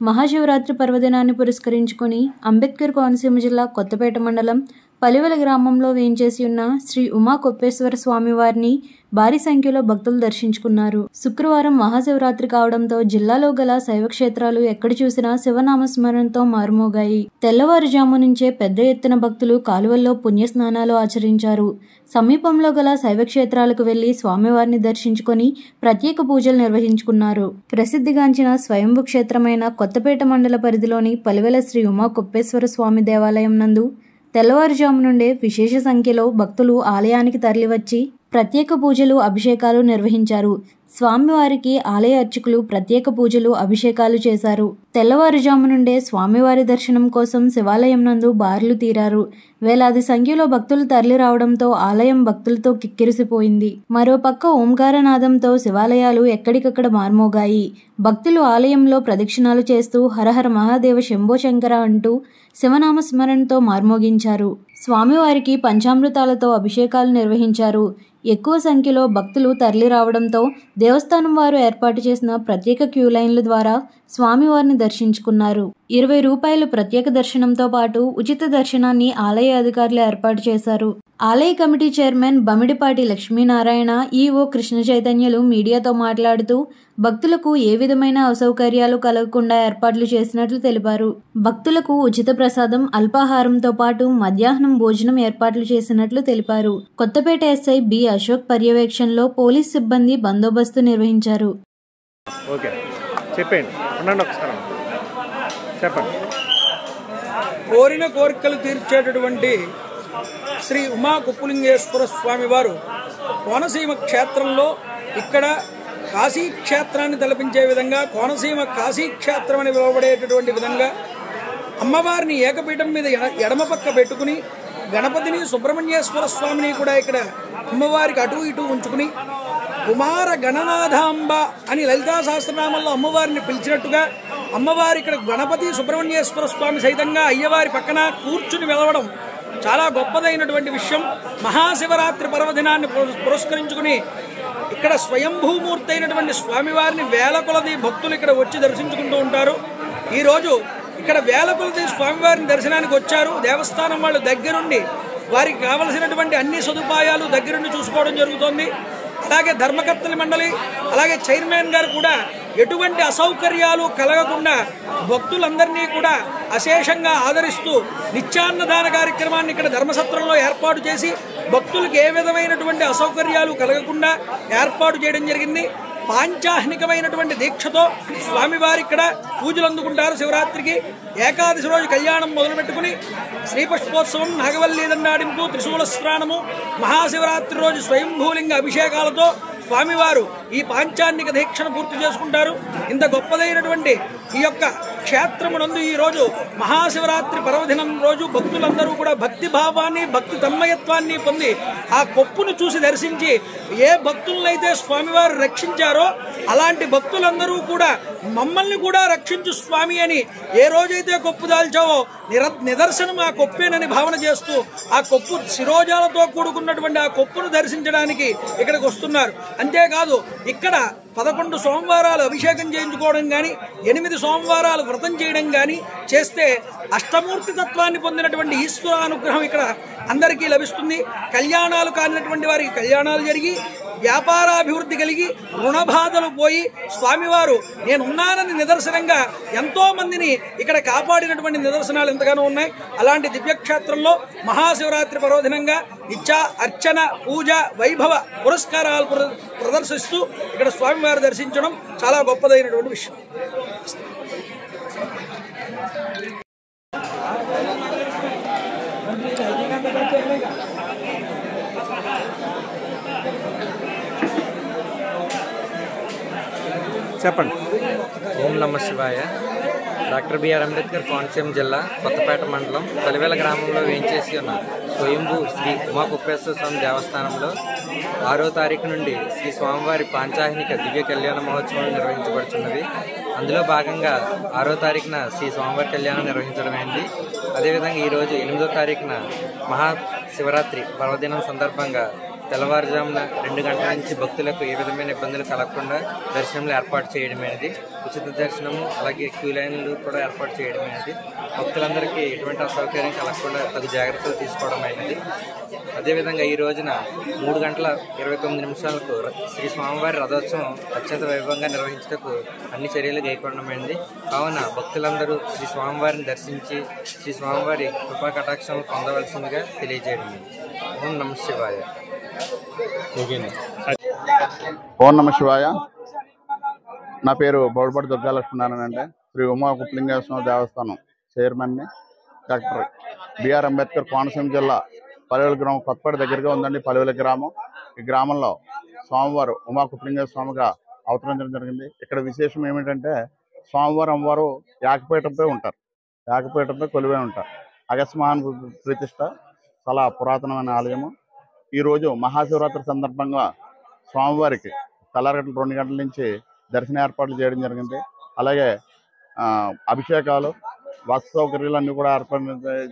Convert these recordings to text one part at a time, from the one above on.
మహాశివరాత్రి పర్వదినాన్ని పురస్కరించుకుని అంబేద్కర్ కోనసీమ జిల్లా కొత్తపేట మండలం పలివెల గ్రామంలో వేంచేసి ఉన్న శ్రీ ఉమా కొప్పేశ్వర స్వామి వారిని భారీ సంఖ్యలో భక్తులు దర్శించుకున్నారు. శుక్రవారం మహాశివరాత్రి కావడంతో జిల్లాలో గల శైవక్షేత్రాలు ఎక్కడ చూసినా శివనామస్మరణతో మారుమోగాయి. తెల్లవారుజాము నుంచే పెద్ద ఎత్తున భక్తులు కాలువల్లో పుణ్యస్నానాలు ఆచరించారు. సమీపంలో గల శైవక్షేత్రాలకు వెళ్లి స్వామివారిని దర్శించుకొని ప్రత్యేక పూజలు నిర్వహించుకున్నారు. ప్రసిద్ధిగాంచిన స్వయంభూ క్షేత్రమైన కొత్తపేట మండల పరిధిలోని పలివెల శ్రీ ఉమా కొప్పేశ్వర స్వామి దేవాలయం నందు తెల్లవారుజాము నుండే విశేష సంఖ్యలో భక్తులు ఆలయానికి తరలివచ్చి ప్రత్యేక పూజలు అభిషేకాలు నిర్వహించారు. స్వామివారికి ఆలయ అర్చకులు ప్రత్యేక పూజలు అభిషేకాలు చేశారు. తెల్లవారుజాము నుండే స్వామివారి దర్శనం కోసం శివాలయం నందు బారులు తీరారు. వేలాది సంఖ్యలో భక్తులు తరలి రావడంతో ఆలయం భక్తులతో కిక్కిరిసిపోయింది. మరోపక్క ఓంకారనాదంతో శివాలయాలు ఎక్కడికక్కడ మార్మోగాయి. భక్తులు ఆలయంలో ప్రదక్షిణాలు చేస్తూ హరహర మహాదేవ శంభో శంకర అంటూ శివనామస్మరణతో మార్మోగించారు. స్వామివారికి పంచామృతాలతో అభిషేకాలు నిర్వహించారు. ఎక్కువ సంఖ్యలో భక్తులు తరలి రావడంతో దేవస్థానం వారు ఏర్పాటు చేసిన ప్రత్యేక క్యూ లైన్ల ద్వారా స్వామివారిని దర్శించుకున్నారు. 20 రూపాయలు ప్రత్యేక దర్శనంతో పాటు ఉచిత దర్శనాన్ని ఆలయ అధికారులు ఏర్పాటు చేశారు. ఆలయ committee chairman Bamidipati Lakshminarayana, EO Krishna చైతన్యలు మీడియాతో మాట్లాడుతూ భక్తులకు ఏ విధమైన అసౌకర్యాలు కలగకుండా ఏర్పాట్లు చేసినట్లు తెలిపారు. భక్తులకు ఉచిత ప్రసాదం, అల్పాహారంతో పాటు మధ్యాహ్నం భోజనం ఏర్పాట్లు చేసినట్లు తెలిపారు. కొత్తపేట ఎస్ఐ బి అశోక్ పర్యవేక్షణలో పోలీస్ సిబ్బంది బందోబస్తు నిర్వహించారు. కోరిన కోరికలు తీర్చేటటువంటి శ్రీ ఉమా కుప్పలింగేశ్వర స్వామి వారు కోనసీమ క్షేత్రంలో ఇక్కడ కాశీ క్షేత్రాన్ని తలపించే విధంగా కోనసీమ కాశీ క్షేత్రం అని పిలువబడేటటువంటి విధంగా అమ్మవారిని ఏకపీఠం మీద ఎడమ పక్క పెట్టుకుని గణపతిని సుబ్రహ్మణ్యేశ్వర స్వామిని కూడా ఇక్కడ అమ్మవారికి అటు ఇటు ఉంచుకుని కుమార గణనాథాంబ అని లలితా సహస్రనామంలో అమ్మవారిని పిలిచినట్టుగా అమ్మవారి ఇక్కడ గణపతి సుబ్రహ్మణ్యేశ్వర స్వామి సైతంగా అయ్యవారి పక్కన కూర్చుని వెలవడం చాలా గొప్పదైనటువంటి విషయం. మహాశివరాత్రి పర్వదినాన్ని పురస్కరించుకుని ఇక్కడ స్వయంభూమూర్తి అయినటువంటి స్వామివారిని వేల కొలది భక్తులు ఇక్కడ వచ్చి దర్శించుకుంటూ ఉంటారు. ఈరోజు ఇక్కడ వేల కొలది స్వామివారిని దర్శనానికి వచ్చారు. దేవస్థానం వాళ్ళు దగ్గరుండి వారికి కావలసినటువంటి అన్ని సదుపాయాలు దగ్గరుండి చూసుకోవడం జరుగుతోంది. అలాగే ధర్మకర్తల మండలి, అలాగే చైర్మన్ గారు కూడా ఎటువంటి అసౌకర్యాలు కలగకుండా భక్తులందరినీ కూడా అశేషంగా ఆదరిస్తూ నిత్యాన్నదాన కార్యక్రమాన్ని ఇక్కడ ధర్మసత్రంలో ఏర్పాటు చేసి భక్తులకు ఏ విధమైనటువంటి అసౌకర్యాలు కలగకుండా ఏర్పాటు చేయడం జరిగింది. పాంచాహ్నికమైనటువంటి దీక్షతో స్వామివారి ఇక్కడ పూజలు అందుకుంటారు. శివరాత్రికి ఏకాదశి రోజు కళ్యాణం మొదలుపెట్టుకుని శ్రీపుష్పోత్సవం, నాగవల్లి దండాడింపు, త్రిశూల స్నానము, మహాశివరాత్రి రోజు స్వయంభూలింగ అభిషేకాలతో స్వామివారు ఈ పాంచాన్నిక దీక్షను పూర్తి చేసుకుంటారు. ఇంత గొప్పదైనటువంటి ఈ యొక్క క్షేత్రమునందు ఈ రోజు మహాశివరాత్రి పర్వదినం రోజు భక్తులందరూ కూడా భక్తి భావాన్ని, భక్తి తన్మయత్వాన్ని పొంది ఆ కొప్పును చూసి దర్శించి ఏ భక్తులనైతే స్వామివారు రక్షించారో అలాంటి భక్తులందరూ కూడా మమ్మల్ని కూడా రక్షించు స్వామి అని ఏ రోజైతే కొప్పు దాల్చావో నిదర్శనం ఆ కొప్పేనని భావన చేస్తూ ఆ కొప్పు శిరోజాలతో కూడుకున్నటువంటి ఆ కొప్పును దర్శించడానికి ఇక్కడికి వస్తున్నారు. అంతేకాదు ఇక్కడ 11 సోమవారాలు అభిషేకం చేయించుకోవడం కానీ, 8 సోమవారాలు వ్రతం చేయడం కానీ చేస్తే అష్టమూర్తి తత్వాన్ని పొందినటువంటి ఈశ్వర అనుగ్రహం ఇక్కడ అందరికీ లభిస్తుంది. కళ్యాణాలు కానినటువంటి వారికి కళ్యాణాలు జరిగి వ్యాపారాభివృద్ధి కలిగి రుణబాధలు పోయి స్వామివారు నేనున్నానని నిదర్శనంగా ఎంతో మందిని ఇక్కడ కాపాడినటువంటి నిదర్శనాలు ఎంతగానో ఉన్నాయి. అలాంటి దివ్యక్షేత్రంలో మహాశివరాత్రి పర్వదినంగా నిత్య అర్చన, పూజ, వైభవ పురస్కారాలు ప్రదర్శిస్తూ ఇక్కడ స్వామివారు దర్శించడం చాలా గొప్పదైనటువంటి విషయం. చెప్పండి. ఓం నమ శివాయ. డాక్టర్ బిఆర్ అంబేద్కర్ కోనసీమ జిల్లా కొత్తపేట మండలం పలివెల గ్రామంలో వేంచేసి ఉన్న స్వయంభూ శ్రీ ఉమా కుప్పేశ్వర స్వామి దేవస్థానంలో 6వ తారీఖు నుండి శ్రీ స్వామివారి పాంచాహ్నిక దివ్య కళ్యాణ మహోత్సవం నిర్వహించబడుతున్నది. అందులో భాగంగా 6వ తారీఖున శ్రీ స్వామివారి కళ్యాణం నిర్వహించడమైంది. అదేవిధంగా ఈరోజు 8వ తారీఖున మహాశివరాత్రి పర్వదినం సందర్భంగా తెల్లవారుజామున 2 గంటల నుంచి భక్తులకు ఏ విధమైన ఇబ్బందులు కలగకుండా దర్శనంలో ఏర్పాటు చేయడమేది, ఉచిత దర్శనము అలాగే క్యూ లైన్లు కూడా ఏర్పాటు చేయడమేది, భక్తులందరికీ ఎటువంటి అసౌకర్యం కలగకుండా తగు జాగ్రత్తలు తీసుకోవడం అయినది. అదేవిధంగా ఈ రోజున 3 గంటల 29 నిమిషాలకు శ్రీ స్వామివారి రథోత్సవం అత్యంత వైభవంగా నిర్వహించటకు అన్ని చర్యలు కైకొనడమైంది. కావున భక్తులందరూ శ్రీ స్వామివారిని దర్శించి శ్రీ స్వామివారి కృపా కటాక్షం పొందవలసిందిగా తెలియజేయడం. ఓం నమ శివాయ. ఓం నమ శివాయ. నా పేరు బౌడపాటి దుర్గాలక్ష్మీనారాయణ అండి. శ్రీ ఉమా కుప్పలింగేశ్వర దేవస్థానం చైర్మన్ని. డాక్టర్ బిఆర్ అంబేద్కర్ కోనసీమ జిల్లా పలివెల గ్రామం కొత్తపేట దగ్గరగా ఉందండి. పలివెల గ్రామం. ఈ గ్రామంలో స్వామివారు ఉమా కుప్పలింగేశ్వర స్వామిగా అవతరించడం జరిగింది. ఇక్కడ విశేషం ఏమిటంటే స్వామివారు అమ్మవారు యాగపీఠంపై ఉంటారు, యాగపీఠంపై కొలువై ఉంటారు. అగస్మాన్ ప్రతిష్ట చాలా పురాతనమైన ఆలయము. ఈరోజు మహాశివరాత్రి సందర్భంగా స్వామివారికి తెల్లారగట్ల 2 గంటల నుంచి దర్శన ఏర్పాట్లు చేయడం జరిగింది. అలాగే అభిషేకాలు, వసతి సౌకర్యాలు అన్నీ కూడా ఏర్పాటు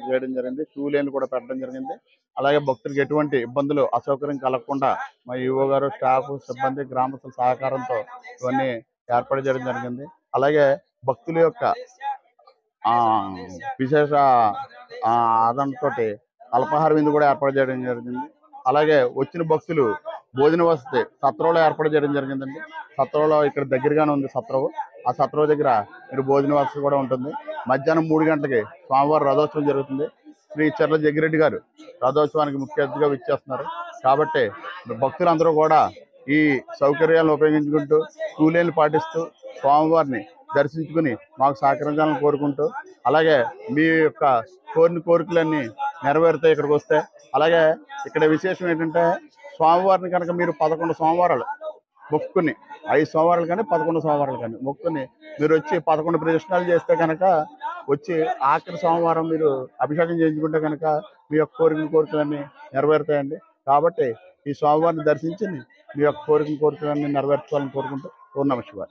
చేయడం జరిగింది. క్యూ లైన్లు కూడా పెట్టడం జరిగింది. అలాగే భక్తులకు ఎటువంటి ఇబ్బందులు అసౌకర్యం కలగకుండా మా ఈవో గారు, స్టాఫ్, సిబ్బంది, గ్రామస్తుల సహకారంతో ఇవన్నీ ఏర్పాటు చేయడం జరిగింది. అలాగే భక్తుల యొక్క విశేష ఆదరణతో అల్పాహార విందు కూడా ఏర్పాటు చేయడం జరిగింది. అలాగే వచ్చిన భక్తులు భోజన వసతి సత్రంలో ఏర్పాటు చేయడం జరిగిందండి. సత్రంలో ఇక్కడ దగ్గరగానే ఉంది సత్రం. ఆ సత్రం దగ్గర మీరు భోజన వసతి కూడా ఉంటుంది. మధ్యాహ్నం 3 గంటలకి స్వామివారి రథోత్సవం జరుగుతుంది. శ్రీ చర్ల జగ్గిరెడ్డి గారు రథోత్సవానికి ముఖ్య అతిథిగా విచ్చేస్తున్నారు. కాబట్టి భక్తులందరూ కూడా ఈ సౌకర్యాలను ఉపయోగించుకుంటూ క్యూ లైన్లు పాటిస్తూ స్వామివారిని దర్శించుకుని మాకు సహకరించాలని కోరుకుంటూ, అలాగే మీ యొక్క కోరికలన్నీ నెరవేరుతాయి ఇక్కడికి వస్తే. అలాగే ఇక్కడ విశేషం ఏంటంటే స్వామివారిని కనుక మీరు 11 సోమవారాలు మొక్కుని, 5 సోమవారాలు కానీ 11 సోమవారాలు కానీ మొక్కుని మీరు వచ్చి 11 ప్రదక్షిణాలు చేస్తే కనుక వచ్చి ఆఖరి సోమవారం మీరు అభిషేకం చేయించుకుంటే కనుక మీ యొక్క కోరికలన్నీ నెరవేరుతాయండి. కాబట్టి ఈ స్వామివారిని దర్శించి మీ యొక్క కోరికలన్నీ నెరవేర్చుకోవాలని కోరుకుంటూ ఓం నమ శివాయ.